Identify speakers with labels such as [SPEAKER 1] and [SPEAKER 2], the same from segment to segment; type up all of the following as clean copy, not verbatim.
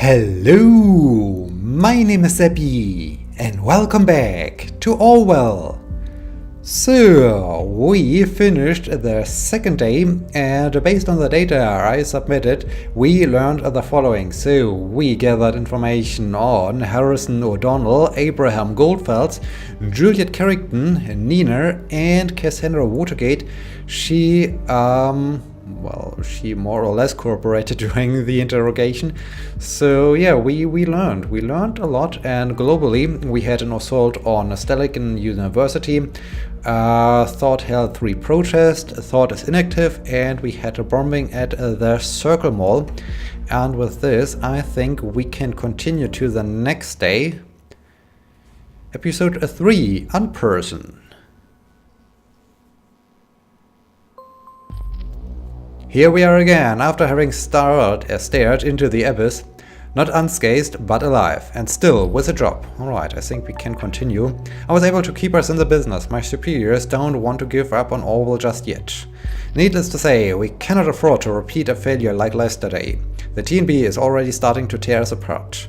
[SPEAKER 1] Hello, my name is Seppi, and welcome back to Orwell. So, we finished the second day, and based on the data I submitted, we learned the following. So, we gathered information on Harrison O'Donnell, Abraham Goldfeld, Juliet Carrington, Nina, and Cassandra Watergate. She more or less cooperated during the interrogation. So yeah, we learned a lot, and globally we had an assault on Stellican University, Thought held 3 protests, Thought is inactive, and we had a bombing at the Circle Mall. And with this, I think we can continue to the next day. Episode 3, Unperson. Here we are again, after having stared into the abyss, not unscathed but alive, and still with a job. Alright, I think we can continue. I was able to keep us in the business. My superiors don't want to give up on Orwell just yet. Needless to say, we cannot afford to repeat a failure like yesterday. The TNB is already starting to tear us apart.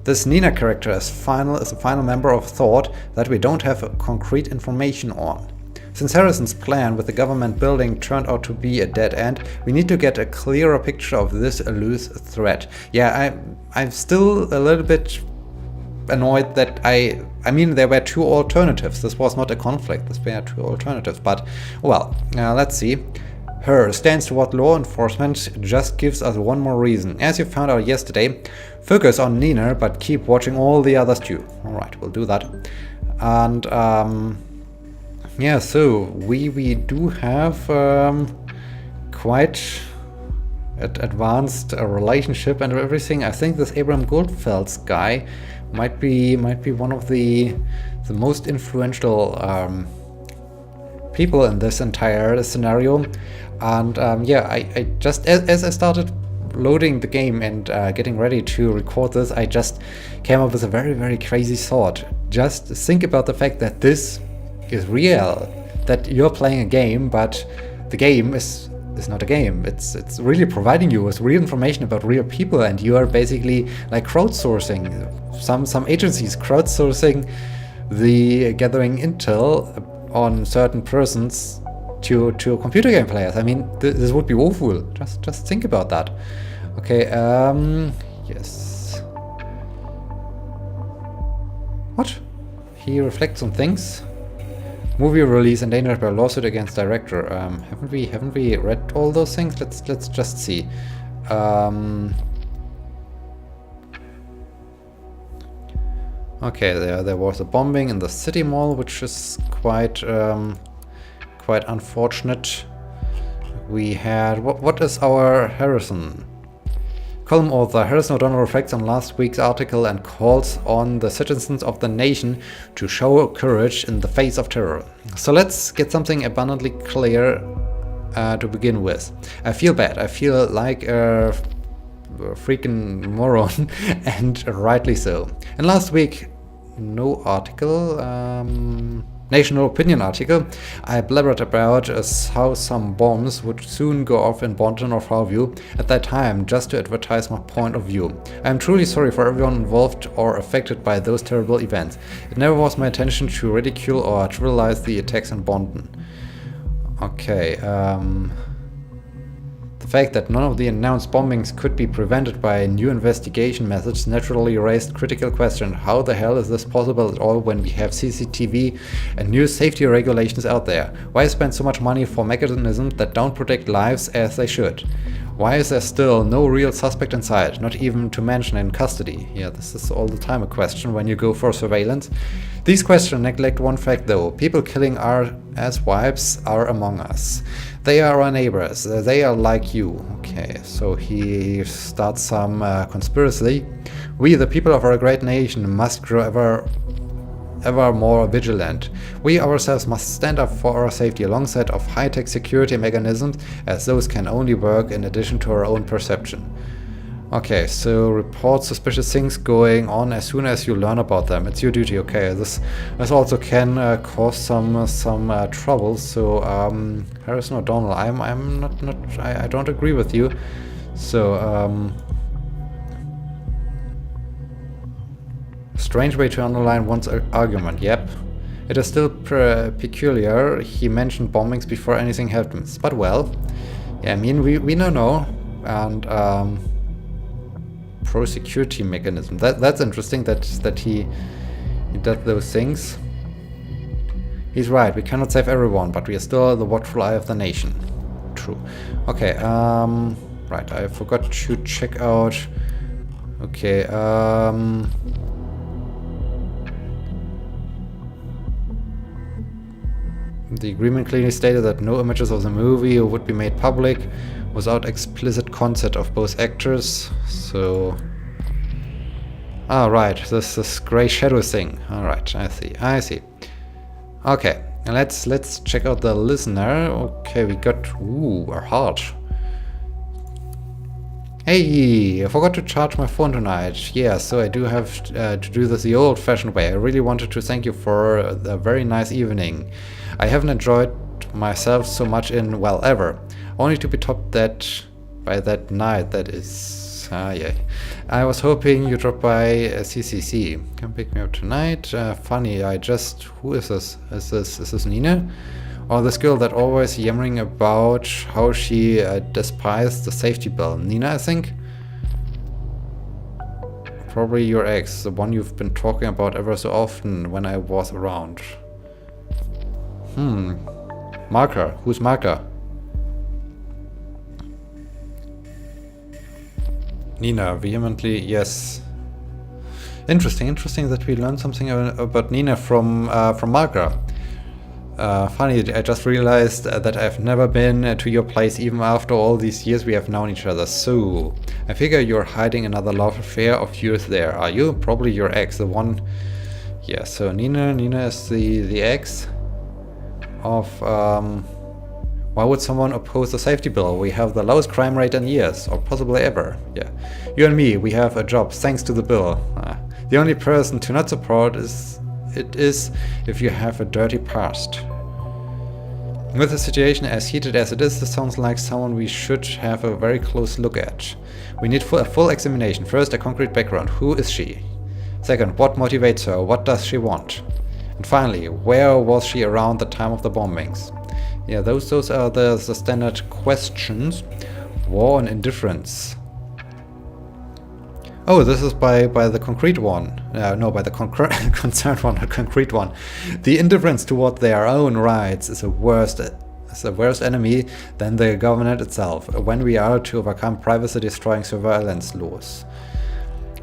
[SPEAKER 1] This Nina character is a final member of Thought that we don't have concrete information on. Since Harrison's plan with the government building turned out to be a dead end, we need to get a clearer picture of this loose thread. Yeah, I'm still a little bit annoyed that I mean, there were 2 alternatives. This was not a conflict, this were 2 alternatives, but well, let's see. Her stance toward law enforcement just gives us one more reason. As you found out yesterday, focus on Nina, but keep watching all the others too. Alright, we'll do that. And yeah, so we do have quite advanced relationship and everything. I think this Abraham Goldfeld's guy might be one of the most influential people in this entire scenario. And yeah, I just as I started loading the game and getting ready to record this, I just came up with a very crazy thought. Just think about the fact that this is real, that you're playing a game, but the game is not a game. It's really providing you with real information about real people, and you are basically like crowdsourcing. Some agencies crowdsourcing the gathering intel on certain persons to computer game players. I mean, this would be awful. Just think about that. Okay, yes. What? He reflects on things. Movie release endangered by lawsuit against director. Haven't we read all those things? Let's just see. Okay, there was a bombing in the city mall, which is quite unfortunate. We had what is our Harrison? Column author Harrison O'Donnell reflects on last week's article and calls on the citizens of the nation to show courage in the face of terror. So let's get something abundantly clear to begin with. I feel bad. I feel like a freaking moron, and rightly so. And last week, no article. National Opinion article, I blabbered about how some bombs would soon go off in Bonton or Farview at that time, just to advertise my point of view. I am truly sorry for everyone involved or affected by those terrible events. It never was my intention to ridicule or trivialize the attacks in Bonton. Okay, the fact that none of the announced bombings could be prevented by new investigation methods naturally raised critical question. How the hell is this possible at all when we have CCTV and new safety regulations out there? Why spend so much money for mechanisms that don't protect lives as they should? Why is there still no real suspect in sight, not even to mention in custody? Yeah, this is all the time a question when you go for surveillance. These questions neglect one fact though. People killing our asswipes are among us. They are our neighbors. They are like you. Okay, so he starts some conspiracy. We, the people of our great nation, must grow ever more vigilant. We ourselves must stand up for our safety alongside of high-tech security mechanisms, as those can only work in addition to our own perception. Okay, so report suspicious things going on as soon as you learn about them. It's your duty. Okay, this also can cause some trouble. So Harrison O'Donnell, I don't agree with you. So Strange way to underline one's argument, yep. It is still peculiar. He mentioned bombings before anything happens. But well, yeah, I mean, we don't know. And pro-security mechanism. That's interesting that he does those things. He's right, we cannot save everyone, but we are still the watchful eye of the nation. True. Okay, right, I forgot to check out... Okay, the agreement clearly stated that no images of the movie would be made public without explicit consent of both actors, so... Ah, right, this grey shadow thing. Alright, I see. Okay, let's check out the listener. Okay, we got... Ooh, a heart. Hey, I forgot to charge my phone tonight. Yeah, so I do have to do this the old-fashioned way. I really wanted to thank you for the very nice evening. I haven't enjoyed myself so much in, well, ever. Only to be topped by that night, that is... yeah. I was hoping you'd drop by CCC. Come pick me up tonight. Funny, who is this? Is this Nina? Or this girl that always yammering about how she despised the safety bell. Nina, I think? Probably your ex, the one you've been talking about ever so often when I was around. Marker. Who's Marker? Nina, vehemently, yes. Interesting that we learned something about Nina from Marker. Funny, I just realized that I've never been to your place even after all these years we have known each other. So, I figure you're hiding another love affair of yours there, are you? Probably your ex, the one... Yeah, so Nina is the ex of... Why would someone oppose the safety bill? We have the lowest crime rate in years, or possibly ever. Yeah, you and me, we have a job thanks to the bill. The only person to not support is if you have a dirty past. With the situation as heated as it is, this sounds like someone we should have a very close look at. We need a full examination. First, a concrete background. Who is she? Second, what motivates her? What does she want? And finally, where was she around the time of the bombings? Yeah, those are the standard questions. War and indifference. Oh, this is by the concrete one. No, by the concerned one, not concrete one. The indifference toward their own rights is a worse enemy than the government itself, when we are to overcome privacy-destroying surveillance laws.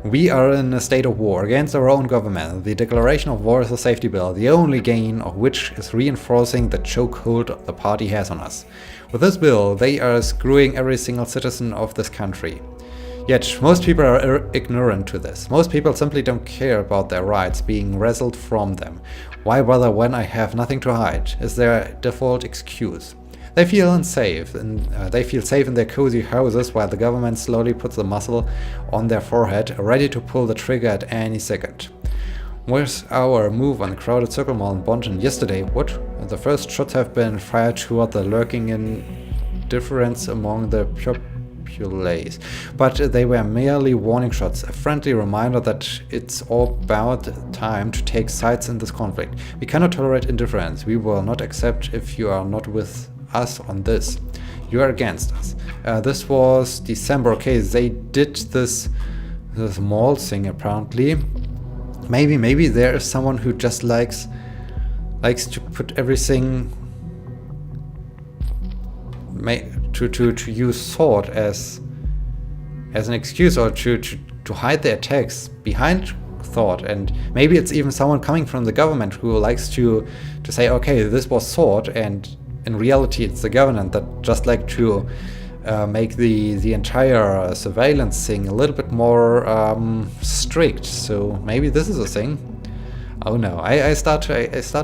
[SPEAKER 1] We are in a state of war against our own government. The declaration of war is a safety bill, the only gain of which is reinforcing the chokehold the party has on us. With this bill, they are screwing every single citizen of this country. Yet, most people are ignorant to this. Most people simply don't care about their rights being wrestled from them. Why bother when I have nothing to hide? Is their default excuse. They feel unsafe, and they feel safe in their cozy houses while the government slowly puts the muzzle on their forehead, ready to pull the trigger at any second. Where's our move on the crowded circle mall in Bonton yesterday? What? The first shots have been fired toward the lurking indifference among the populace, but they were merely warning shots, a friendly reminder that it's all about time to take sides in this conflict. We cannot tolerate indifference. We will not accept if you are not with us on this. You are against us. This was December. Okay, they did this mall thing apparently. Maybe there is someone who just likes to put everything to use sword as an excuse, or to hide the attacks behind thought. And maybe it's even someone coming from the government who likes to say, okay, this was sword, and in reality it's the government that just like to make the entire surveillance thing a little bit more strict. So maybe this is a thing. Oh no, I start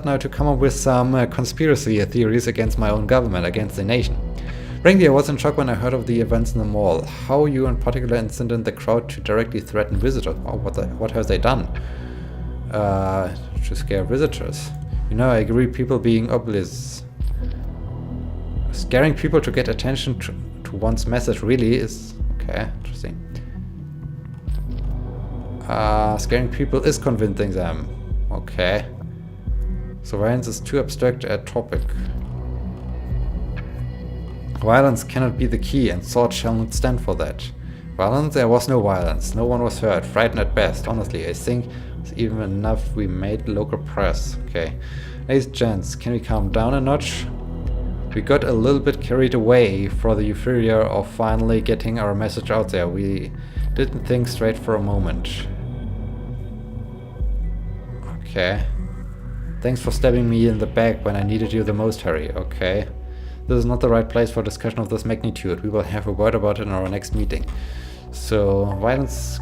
[SPEAKER 1] now to come up with some conspiracy theories against my own government, against the nation. Frankly, I was in shock when I heard of the events in the mall. How you in particular incited the crowd to directly threaten visitors. Oh, what have they done? To scare visitors. You know, I agree, people being obvious. Scaring people to get attention to one's message really is... Okay, interesting. Scaring people is convincing them. Okay. So violence is too abstract a topic. Violence cannot be the key, and sword shall not stand for that. Violence? There was no violence. No one was hurt. Frightened at best. Honestly, I think it's even enough we made local press. Okay. Ladies and gents, can we calm down a notch? We got a little bit carried away for the euphoria of finally getting our message out there. We didn't think straight for a moment. Okay. Thanks for stabbing me in the back when I needed you the most, Harry. Okay. This is not the right place for a discussion of this magnitude. We will have a word about it in our next meeting. So, violence...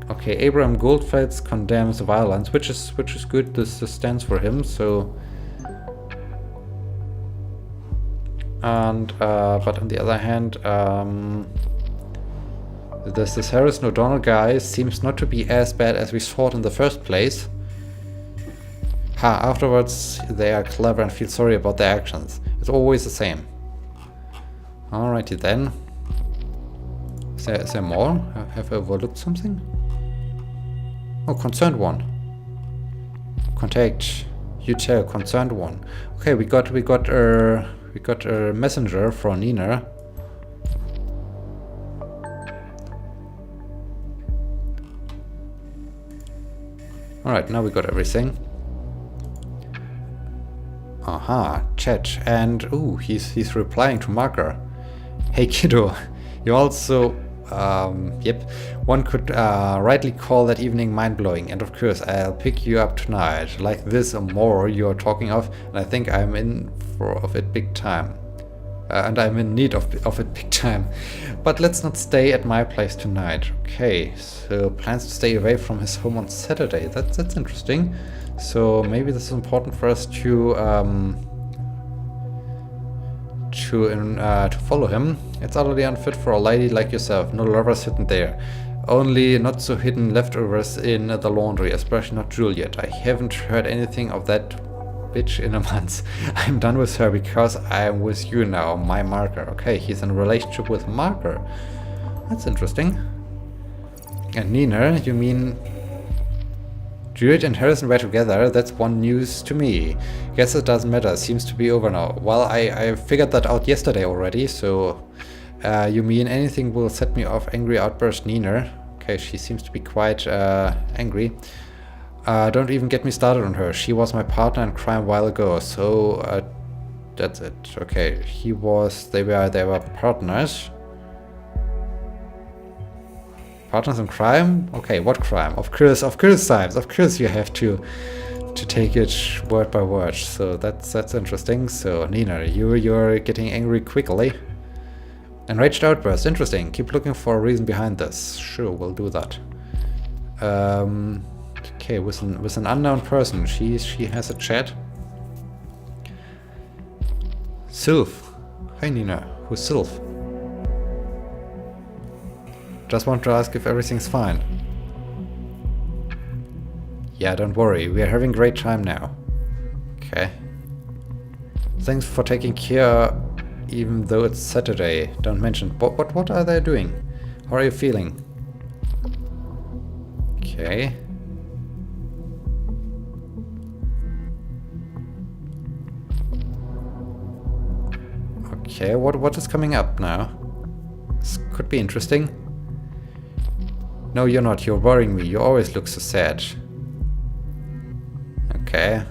[SPEAKER 1] Okay, Abraham Goldfelds condemns violence, which is good. This stands for him, so... And, but on the other hand, this Harrison O'Donnell guy seems not to be as bad as we thought in the first place. Afterwards they are clever and feel sorry about their actions. It's always the same. Alrighty then. Is there more? Have I overlooked something? Oh, concerned one. Contact Utel, concerned one. Okay, we got a messenger from Nina. Alright, now we got everything. Aha, chat, and ooh, he's replying to Marker. Hey kiddo, you also, yep, one could rightly call that evening mind-blowing, and of course I'll pick you up tonight. Like this or more you're talking of, and I think I'm in of it big time. And I'm in need of it big time. But let's not stay at my place tonight. Okay, so plans to stay away from his home on Saturday. That's interesting. So maybe this is important for us to follow him. It's utterly unfit for a lady like yourself. No lovers hidden there. Only not so hidden leftovers in the laundry, especially not Juliet. I haven't heard anything of that bitch in a month. I'm done with her because I'm with you now, my Marker. Okay, he's in a relationship with Marker. That's interesting. And Nina, you mean... Juliet and Harrison were together, that's one news to me. Guess it doesn't matter, seems to be over now. Well, I figured that out yesterday already, so... you mean anything will set me off? Angry outburst Nina. Okay, she seems to be quite angry. Don't even get me started on her. She was my partner in crime a while ago, so... that's it. Okay, they were partners. Partners in crime? Okay, what crime? Of course, Symes. Of course you have to take it word by word. So that's interesting. So Nina, you're getting angry quickly. Enraged outburst. Interesting. Keep looking for a reason behind this. Sure, we'll do that. Okay, with an unknown person. She has a chat. Sylph. Hi Nina. Who's Sylph? Just want to ask if everything's fine. Yeah, don't worry. We are having a great time now. Okay. Thanks for taking care, even though it's Saturday. Don't mention. What are they doing? How are you feeling? Okay. Okay, what is coming up now? This could be interesting. No, you're not. You're worrying me. You always look so sad. Okay.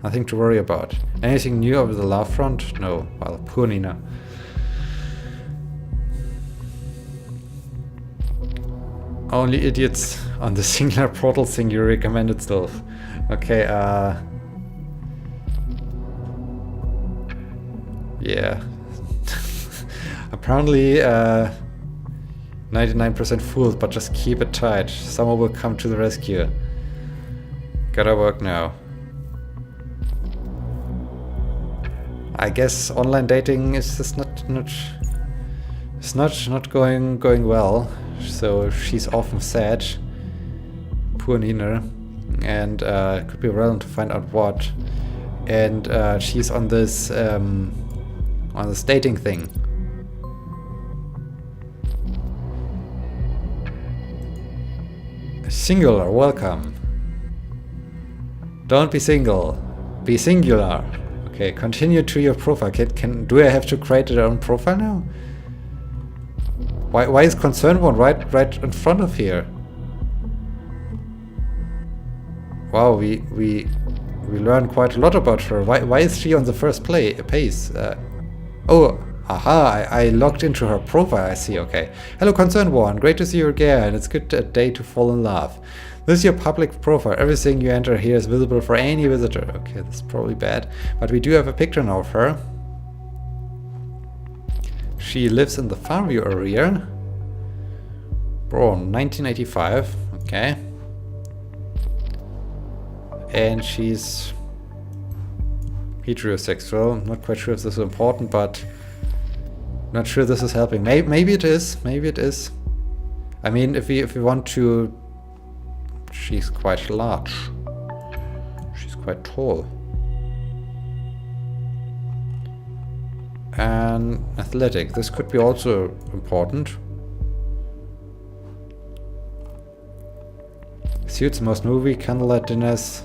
[SPEAKER 1] Nothing to worry about. Anything new over the love front? No. Well, poor Nina. Only idiots on the singular portal thing you recommended still. Okay, yeah. Apparently, 99% fooled, but just keep it tight. Someone will come to the rescue. Gotta work now. I guess online dating is just not going well. So she's often sad. Poor Nina. And it could be relevant to find out what. And she's on this dating thing. Singular, welcome. Don't be single. Be singular. Okay, continue to your profile. Do I have to create a own profile now? Why is concern one right in front of here? Wow, we learned quite a lot about her. Why is she on the first pace? Oh, aha! I logged into her profile. I see. Okay. Hello, concerned one. Great to see you again. It's a good day to fall in love. This is your public profile. Everything you enter here is visible for any visitor. Okay, this is probably bad, but we do have a picture now of her. She lives in the Farview area. Born 1985. Okay. And she's heterosexual. Not quite sure if this is important, but not sure this is helping. Maybe it is. Maybe it is. I mean, if we want to. She's quite large. She's quite tall. And athletic. This could be also important. Suits most movie, candlelight dinners.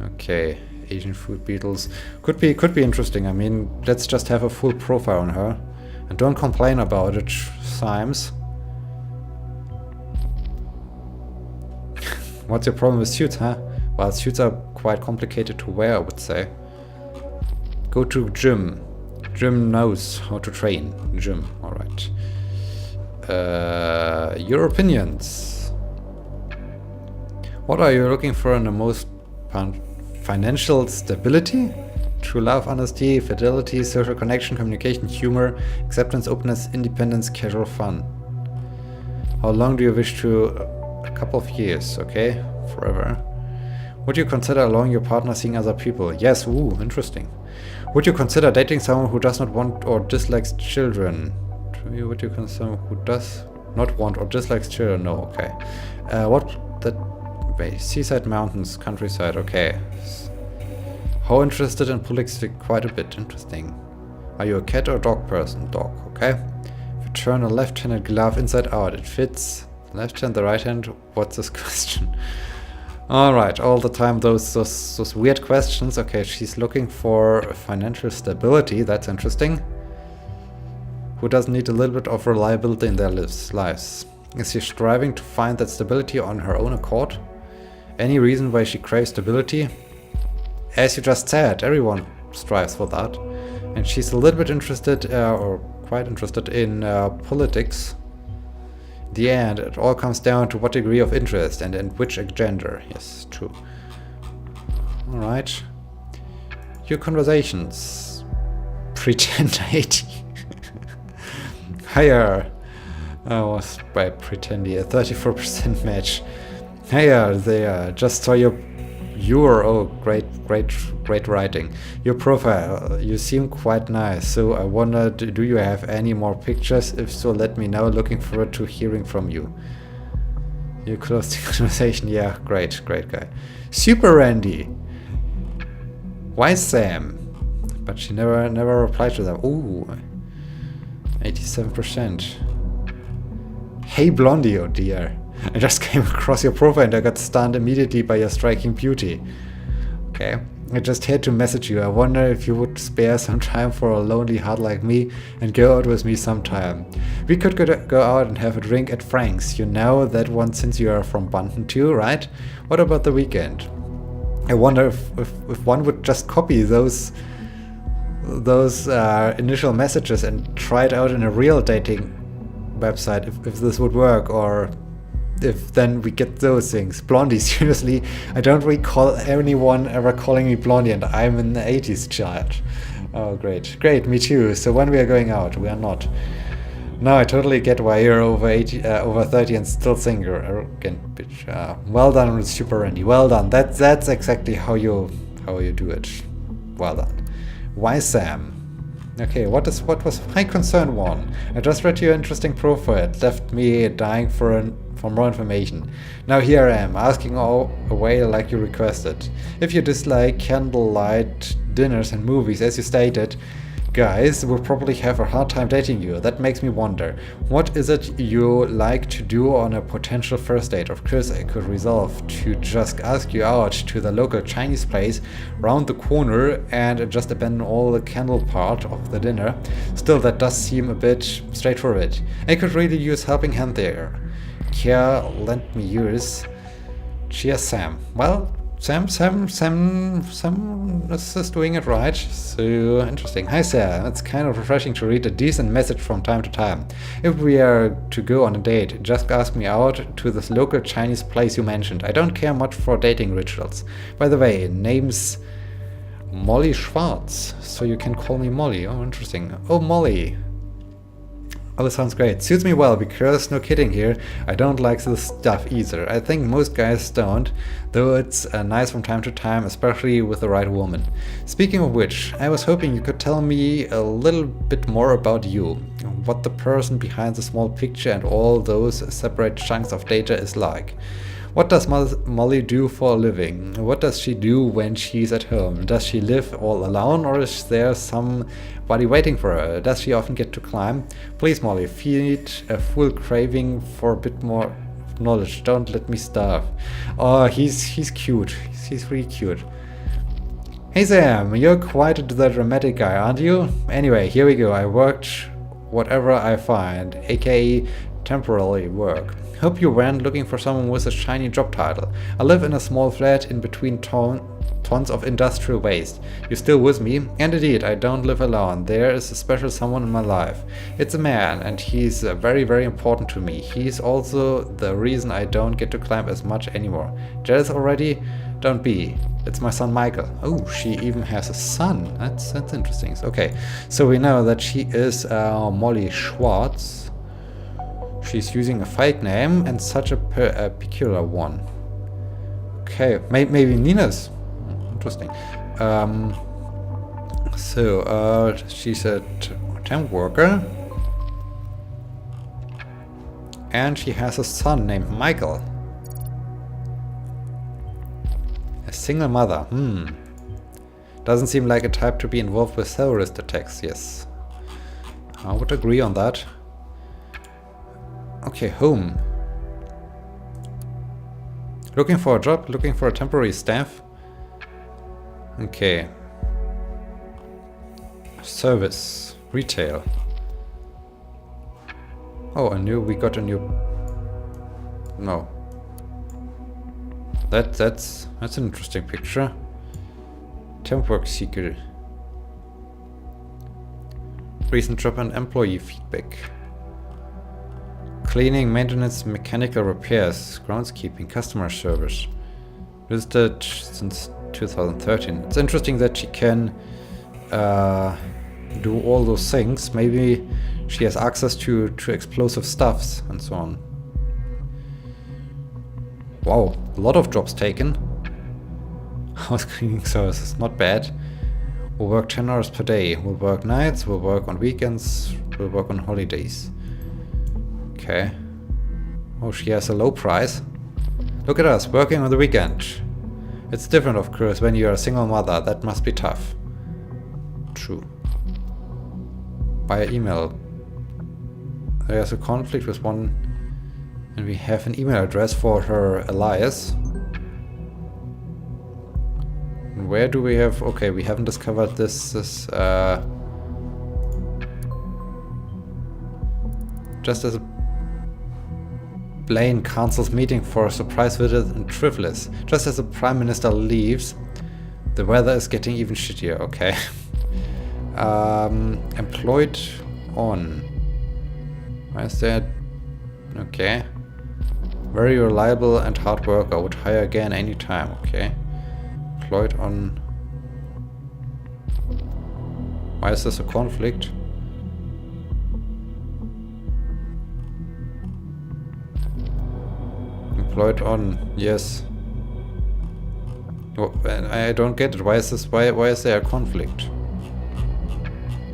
[SPEAKER 1] Okay, Asian food beetles. Could be interesting. I mean, let's just have a full profile on her. And don't complain about it, Symes. What's your problem with suits, huh? Well, suits are quite complicated to wear, I would say. Go to gym. Gym knows how to train. Gym, alright. Your opinions. What are you looking for in the most financial stability? True love, honesty, fidelity, social connection, communication, humor, acceptance, openness, independence, casual fun. How long do you wish to... A couple of years, okay? Forever. Would you consider allowing your partner seeing other people? Yes, ooh, interesting. Would you consider dating someone who does not want or dislikes children? Would you consider someone who does not want or dislikes children? No, okay. Wait, seaside, mountains, countryside, okay. How interested in politics? Quite a bit, interesting. Are you a cat or dog person? Dog, okay. If you turn a left-handed glove inside out, it fits. Left hand, the right hand? What's this question? Alright, all the time those weird questions. Okay, she's looking for financial stability. That's interesting. Who doesn't need a little bit of reliability in their lives? Is she striving to find that stability on her own accord? Any reason why she craves stability? As you just said, everyone strives for that. And she's a little bit interested, or quite interested in politics. In the end, it all comes down to what degree of interest and in which gender. Yes, true. Alright. Your conversations. Pretend 80. Higher. Oh, by pretendy, a 34% match. Higher there. Just saw your oh, great writing. Your profile, you seem quite nice, so I wonder, do you have any more pictures? If so, let me know. Looking forward to hearing from you. You closed the conversation. Yeah, great guy. Super Randy. Why Sam? But she never replied to them. Ooh, 87%. Hey Blondie, oh dear. I just came across your profile and I got stunned immediately by your striking beauty. Okay, I just had to message you. I wonder if you would spare some time for a lonely heart like me and go out with me sometime. We could go out and have a drink at Frank's. You know that one since you are from Bunton too, right? What about the weekend? I wonder if one would just copy those initial messages and try it out in a real dating website, if this would work, or if then we get those things. Blondie, seriously, I don't recall anyone ever calling me Blondie, and I'm an 80s child. Oh, great, me too. So when we are going out, we are not. No, I totally get why you're over 30 and still single. Arrogant bitch. Well done, Super Randy. Well done. That's exactly how you do it. Well done. Why Sam? Okay, what was my concern one? I just read your interesting profile. It left me dying for more information. Now here I am, asking all away like you requested. If you dislike candlelight dinners and movies, as you stated, guys will probably have a hard time dating you. That makes me wonder, what is it you like to do on a potential first date? Of course, I could resolve to just ask you out to the local Chinese place round the corner and just abandon all the candle part of the dinner. Still, that does seem a bit straightforward. I could really use helping hand there. Care lent me yours. Cheers, Sam. Well, Sam is doing it right. So interesting. Hi, Sam. It's kind of refreshing to read a decent message from time to time. If we are to go on a date, just ask me out to this local Chinese place you mentioned. I don't care much for dating rituals. By the way, name's Molly Schwartz, so you can call me Molly. Oh, interesting. Oh, Molly. Oh, that sounds great. Suits me well, because, no kidding here, I don't like this stuff either. I think most guys don't, though it's nice from time to time, especially with the right woman. Speaking of which, I was hoping you could tell me a little bit more about you. What the person behind the small picture and all those separate chunks of data is like. What does Molly do for a living? What does she do when she's at home? Does she live all alone, or is there somebody waiting for her? Does she often get to climb? Please, Molly, feed a full craving for a bit more knowledge. Don't let me starve. Oh, he's cute. He's really cute. Hey Sam, you're quite the dramatic guy, aren't you? Anyway, here we go. I worked whatever I find, aka temporary work. Hope you weren't looking for someone with a shiny job title. I live in a small flat in between tons of industrial waste. You still with me? And indeed, I don't live alone. There is a special someone in my life. It's a man, and he's very, very important to me. He's also the reason I don't get to climb as much anymore. Jealous already? Don't be. It's my son Michael. Oh, she even has a son. That's interesting. Okay, so we know that she is Molly Schwartz. She's using a fake name and such a peculiar one. Okay, maybe Nina's. Interesting. So she's a temp worker. And she has a son named Michael. A single mother. Doesn't seem like a type to be involved with terrorist attacks, yes. I would agree on that. Okay, home. Looking for a job, looking for a temporary staff. Okay. Service, retail. Oh, we got a new. No. That's an interesting picture. Temp work seeker. Recent job and employee feedback. Cleaning, maintenance, mechanical repairs, groundskeeping, customer service. Visited since 2013. It's interesting that she can do all those things. Maybe she has access to explosive stuffs and so on. Wow, a lot of jobs taken. House cleaning services, not bad. We'll work 10 hours per day. We'll work nights, we'll work on weekends, we'll work on holidays. Okay. Oh, she has a low price. Look at us, working on the weekend. It's different, of course, when you're a single mother. That must be tough. True. By email. There's a conflict with one, and we have an email address for her alias. And where do we have... Okay, we haven't discovered this just as a Blaine cancels meeting for a surprise visit in Triflis. Just as the Prime Minister leaves, the weather is getting even shittier, okay. Employed on. Why is that? Okay. Very reliable and hard worker. Would hire again anytime, okay. Employed on. Why is this a conflict? Employed on, yes. Well, I don't get it. Why is this? Why is there a conflict?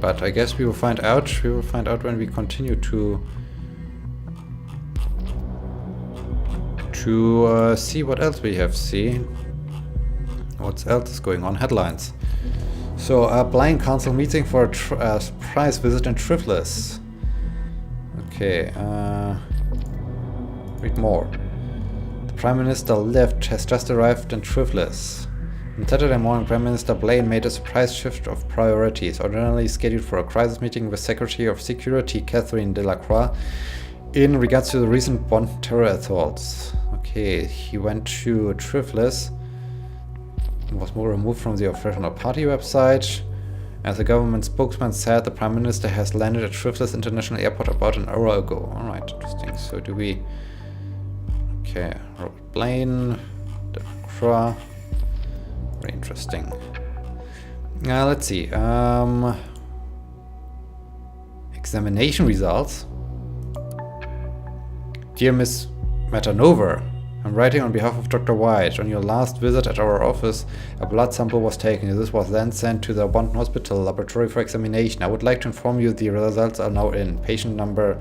[SPEAKER 1] But I guess we will find out. We will find out when we continue to see what else we have seen. What else is going on? Headlines. So, a blind council meeting for a surprise visit in Triflis. Okay, read more. The Prime Minister Left has just arrived in Triflis. On Saturday morning, Prime Minister Blaine made a surprise shift of priorities, ordinarily scheduled for a crisis meeting with Secretary of Security Catherine Delacroix in regards to the recent Bond terror assaults. Okay, he went to Triflis, was more removed from the official party website. As the government spokesman said, the Prime Minister has landed at Triflis International Airport about an hour ago. Alright, interesting. So do we... Okay, Robert Blaine, Delacroix. Very interesting. Let's see. Examination results. Dear Miss Matanova, I'm writing on behalf of Dr. White. On your last visit at our office, a blood sample was taken. This was then sent to the Bonton Hospital laboratory for examination. I would like to inform you the results are now in. Patient number...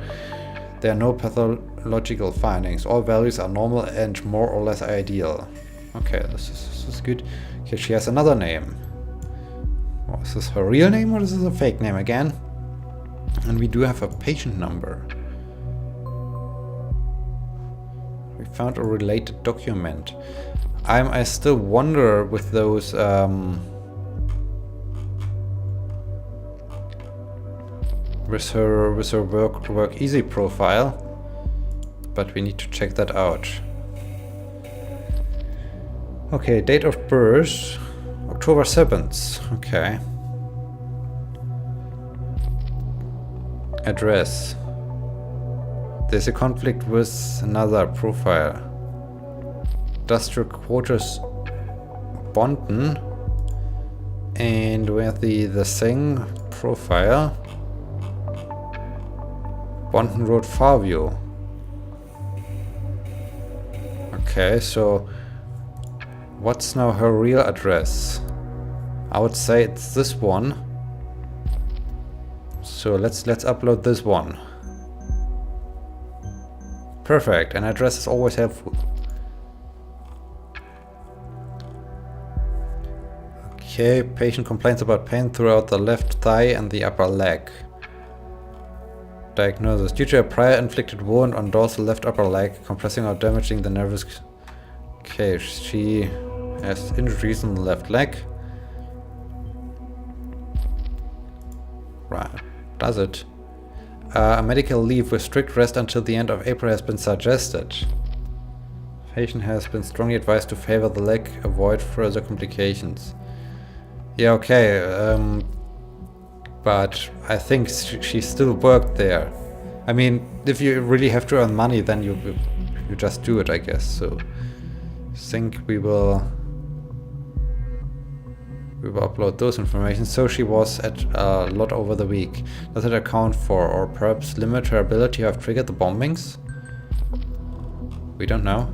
[SPEAKER 1] There are no pathological findings. All values are normal and more or less ideal. Okay, this is good. Okay, she has another name. Oh, is this her real name or is this a fake name again? And we do have a patient number. We found a related document. I still wonder with those with her work easy profile, but we need to check that out. Okay, date of birth October 7th. Okay. Address. There's a conflict with another profile. Industrial quarters Bonton. And where the thing profile. Bonton Road, Farview. Okay, so what's now her real address? I would say it's this one. So let's upload this one. Perfect, an address is always helpful. Okay, patient complains about pain throughout the left thigh and the upper leg. Diagnosis: due to a prior inflicted wound on dorsal left upper leg, compressing or damaging the nervous... Okay, she has injuries on the left leg. Right, does it? A medical leave with strict rest until the end of April has been suggested. Patient has been strongly advised to favor the leg, avoid further complications. Yeah, okay, but I think she still worked there. I mean, if you really have to earn money, then you just do it, I guess. So, I think we will upload those information. So she was at a lot over the week. Does it account for, or perhaps limit her ability to have triggered the bombings? We don't know.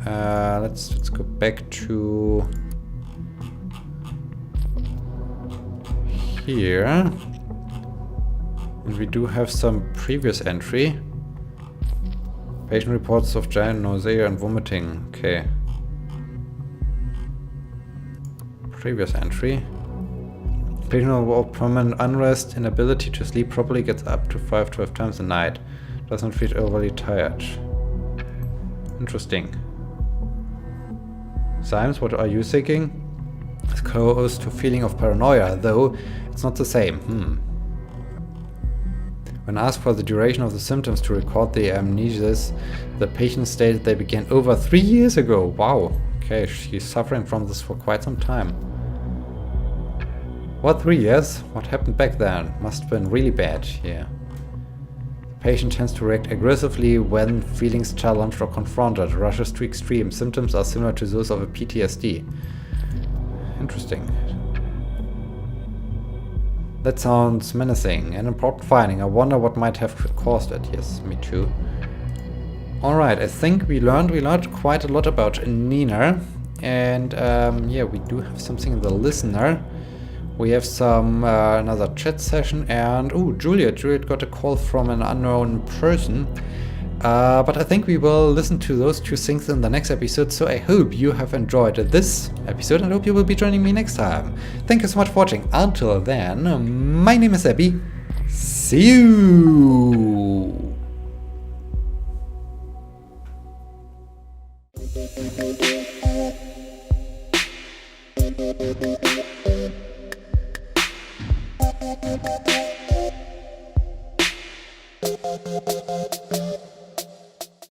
[SPEAKER 1] Let's go back to here. And we do have some previous entry. Patient reports of giant nausea and vomiting. Okay. Previous entry. Patient of permanent unrest, inability to sleep properly, gets up to 5-12 times a night. Doesn't feel overly tired. Interesting. Symes, what are you thinking? It's close to feeling of paranoia, though it's not the same. When asked for the duration of the symptoms to record the amnesias, the patient stated they began over 3 years ago. Wow. Okay, she's suffering from this for quite some time. What, 3 years? What happened back then? Must have been really bad, yeah. The patient tends to react aggressively when feelings challenged or confronted, rushes to extreme. Symptoms are similar to those of a PTSD. Interesting. That sounds menacing. An important finding. I wonder what might have caused it. Yes, me too. Alright, I think we learned quite a lot about Nina. And yeah, we do have something in the listener. We have some another chat session, and Juliet got a call from an unknown person. But I think we will listen to those two things in the next episode, so I hope you have enjoyed this episode and hope you will be joining me next time. Thank you so much for watching. Until then, my name is Abby. See you!